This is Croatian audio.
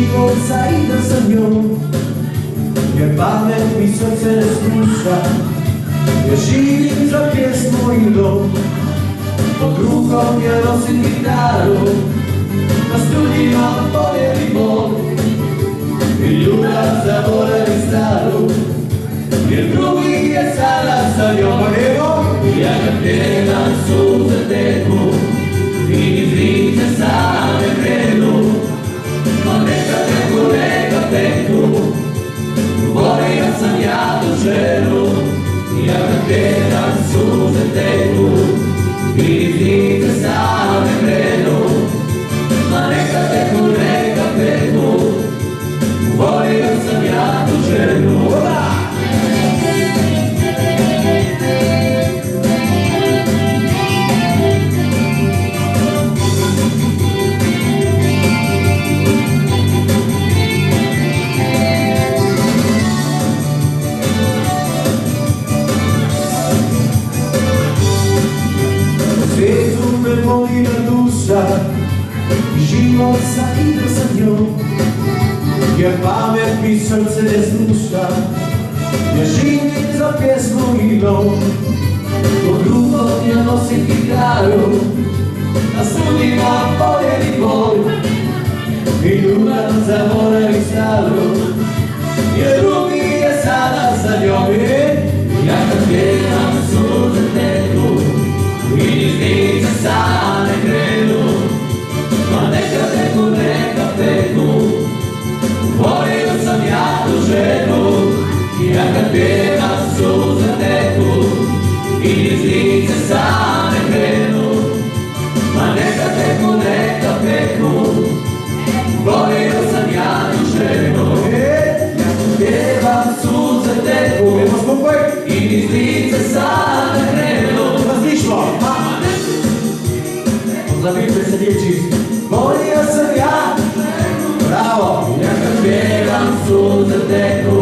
život zaida sa njom, jer pamet mi srce ne sluša, jer živim za pjesmu i dom. Pod rukom ja nosim gitaru, na studijima povjeri bol, i ljubav zaboravi staru, jer drugi je sada sa njom. Ja kad pjevam suze teku i niz lice same krenu, no neka teku, volio sam ja tu ženu. Ja kad pjevam suze teku i niz lice same krenu, no neka teku, volio sam ja tu ženu. Svijetu me molina duša, život zaida sa njom, jer pamet mi srce ne sluša, jer živim za pjesmu i dom. Pod rukom ja nosim gitaru, na studijima povjeri bol, i ljubav zaboravi staru, jer drugi je sada sa njom. Ja kad pjevam suze teku i niz lice same krenu, ma neka teku, volio sam ja tu ženu. Ja kad pjevam suze teku i niz lice same krenu, ma neka teku, volio sam ja tu ženu. Ja kad pjevam suze teku i niz lice same krenu, zabijte se dječji, volio sam ja, bravo. Ja kad pjevam suze teku